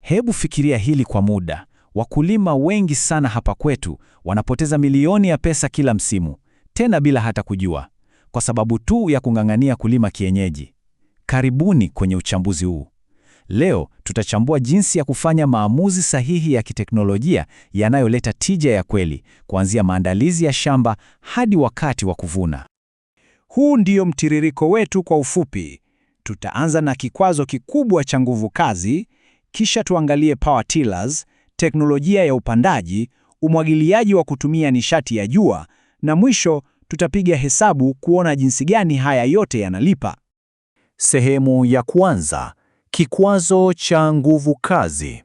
Hebu fikiria hili kwa muda. Wakulima wengi sana hapa kwetu wanapoteza milioni ya pesa kila msimu, tena bila hata kujua, kwa sababu tu ya kung'ang'ania kulima kienyeji. Karibuni kwenye uchambuzi huu. Leo tutachambua jinsi ya kufanya maamuzi sahihi ya kiteknolojia yanayoleta tija ya kweli, kuanzia maandalizi ya shamba hadi wakati wa kuvuna. Huu ndio mtiririko wetu kwa ufupi. Tutaanza na kikwazo kikubwa cha nguvu kazi, kisha tuangalie power tillers, teknolojia ya upandaji, umwagiliaji wa kutumia nishati ya jua, na mwisho tutapiga hesabu kuona jinsi gani haya yote yanalipa. Sehemu ya kwanza: kikwazo cha nguvu kazi.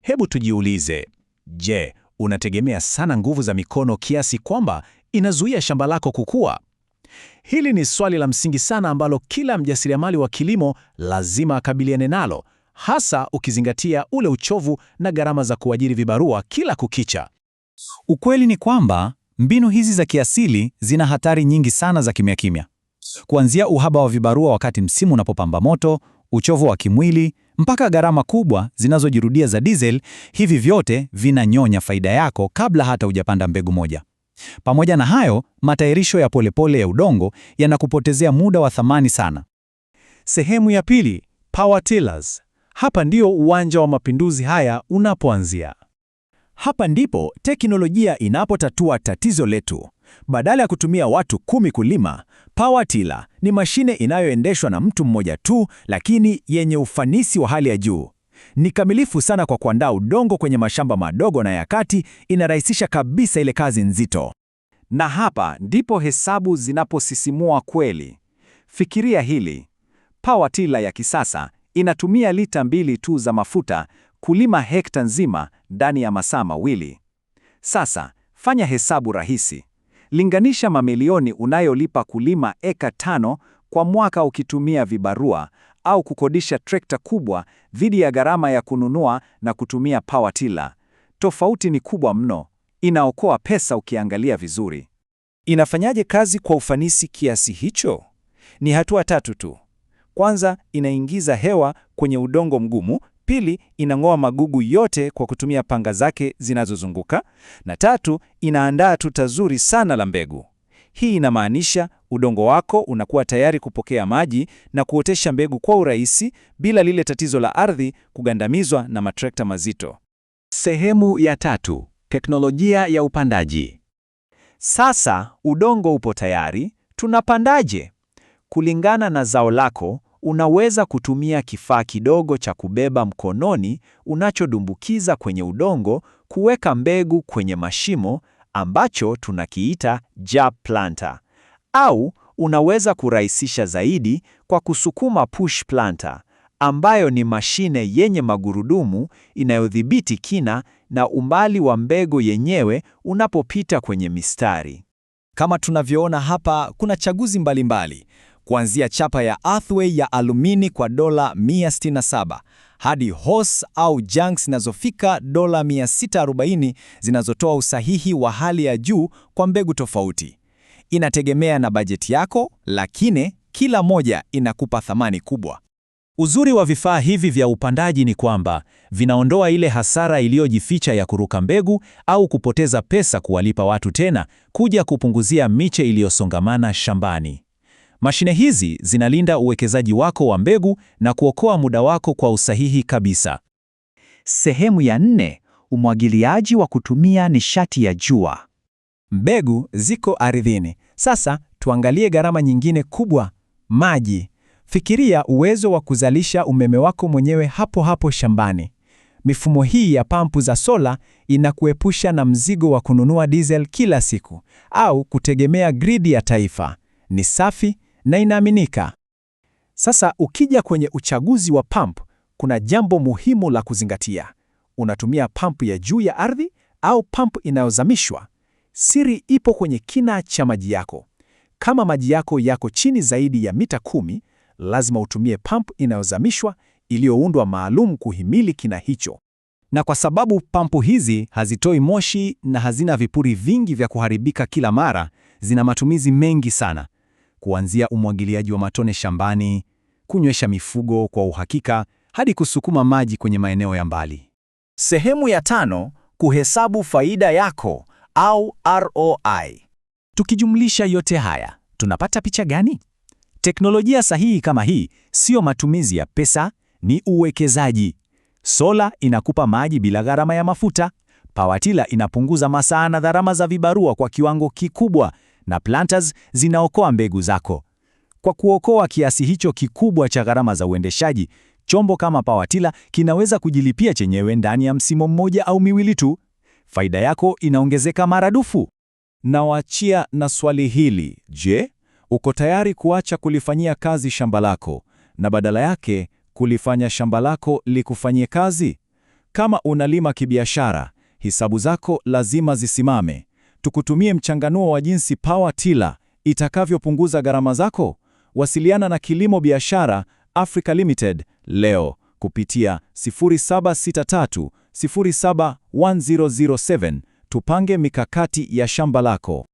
Hebu tujiulize, je, unategemea sana nguvu za mikono kiasi kwamba inazuia shamba lako kukua? Hili ni swali la msingi sana ambalo kila mjasiriamali wa kilimo lazima akabiliane nalo, hasa ukizingatia ule uchovu na gharama za kuajiri vibarua kila kukicha. Ukweli ni kwamba mbinu hizi za kiasili zina hatari nyingi sana za kimya kimya. Kuanzia uhaba wa vibarua wakati msimu unapopamba moto, uchovu wa kimwili, mpaka gharama kubwa zinazojirudia za diesel, hivi vyote vinanyonya faida yako kabla hata hujapanda mbegu moja. Pamoja na hayo, matayarisho ya polepole ya udongo yanakupotezea muda wa thamani sana. Sehemu ya pili, power tillers. Hapa ndio uwanja wa mapinduzi haya unapoanzia. Hapa ndipo teknolojia inapotatua tatizo letu. Badala ya kutumia watu 10 kulima, power tiller ni mashine inayoendeshwa na mtu mmoja tu, lakini yenye ufanisi wa hali ya juu. Ni kamilifu sana kwa kuandaa udongo kwenye mashamba madogo na ya kati, inarahisisha kabisa ile kazi nzito. Na hapa ndipo hesabu zinaposisimua kweli. Fikiria hili. Power tiller ya kisasa inatumia lita 2 tu za mafuta kulima hekta nzima ndani ya masaa mawili. Sasa, fanya hesabu rahisi. Linganisha mamilioni unayolipa kulima eka 5 kwa mwaka ukitumia vibarua au kukodisha trekta kubwa dhidi ya gharama ya kununua na kutumia power tiller. Tofauti ni kubwa mno. Inaokoa pesa ukiangalia vizuri. Inafanyaje kazi kwa ufanisi kiasi hicho? Ni hatua 3 tu. Kwanza, inaingiza hewa kwenye udongo mgumu. Pili, inang'oa magugu yote kwa kutumia panga zake zinazozunguka. Na 3, inaandaa tuta zuri sana la mbegu. Hii inamaanisha udongo wako unakuwa tayari kupokea maji na kuotesha mbegu kwa urahisi bila lile tatizo la ardhi kugandamizwa na matrekta mazito. Sehemu ya 3, teknolojia ya upandaji. Sasa udongo upo tayari, tunapandaje? Kulingana na zao lako, unaweza kutumia kifaa kidogo cha kubeba mkononi unachodumbukiza kwenye udongo kuweka mbegu kwenye mashimo ambacho tunakiita jar planter. Au unaweza kurahisisha zaidi kwa kusukuma push planter, ambayo ni mashine yenye magurudumu inayodhibiti kina na umbali wa mbegu yenyewe unapopita kwenye mistari. Kama tunavyoona hapa, kuna chaguzi mbalimbali. Kuanzia chapa ya Earthway ya alumini kwa dola 167 hadi Hos au Junks zinazofika dola 640 zinazotoa usahihi wa hali ya juu kwa mbegu tofauti. Inategemea na bajeti yako, lakini kila moja inakupa thamani kubwa. Uzuri wa vifaa hivi vya upandaji ni kwamba vinaondoa ile hasara iliyojificha ya kuruka mbegu au kupoteza pesa kuwalipa watu tena kuja kupunguzia miche iliyosongamana shambani. Mashine hizi zinalinda uwekezaji wako wa mbegu na kuokoa muda wako kwa usahihi kabisa. Sehemu ya 4, umwagiliaji wa kutumia nishati ya jua. Mbegu ziko ardhini. Sasa tuangalie gharama nyingine kubwa, maji. Fikiria uwezo wa kuzalisha umeme wako mwenyewe hapo hapo shambani. Mifumo hii ya pampu za sola inakuepusha na mzigo wa kununua diesel kila siku au kutegemea gridi ya taifa. Ni safi na inaaminika. Sasa ukija kwenye uchaguzi wa pump, kuna jambo muhimu la kuzingatia. Unatumia pampu ya juu ya ardhi au pampu inayozamishwa? Siri ipo kwenye kina cha maji yako. Kama maji yako yako chini zaidi ya mita 10, lazima utumie pampu inayozamishwa iliyoundwa maalum kuhimili kina hicho. Na kwa sababu pampu hizi hazitoi moshi na hazina vipuri vingi vya kuharibika kila mara, zina matumizi mengi sana. Kuanzia umwagiliaji wa matone shambani, kunywesha mifugo kwa uhakika, hadi kusukuma maji kwenye maeneo ya mbali. Sehemu ya 5, kuhesabu faida yako au ROI. Tukijumlisha yote haya, tunapata picha gani? Teknolojia sahihi kama hii sio matumizi ya pesa, ni uwekezaji. Sola inakupa maji bila gharama ya mafuta, pawatila inapunguza masaa na gharama za vibarua kwa kiwango kikubwa, na planters zinaokoa mbegu zako. Kwa kuokoa kiasi hicho kikubwa cha gharama za uendeshaji, chombo kama pawatila kinaweza kujilipia chenyewe ndani ya msimu mmoja au miwili tu. Faida yako inaongezeka maradufu. Nawaachia na swali hili: je, uko tayari kuacha kulifanyia kazi shamba lako na badala yake kulifanya shamba lako likufanyie kazi? Kama unalima kibiashara, hisabu zako lazima zisimame. Tukutumie mchanganuo wa jinsi pawatila itakavyopunguza gharama zako. Wasiliana na Kilimo Biashara Africa Limited leo kupitia 0763 071007. Tupange mikakati ya shamba lako.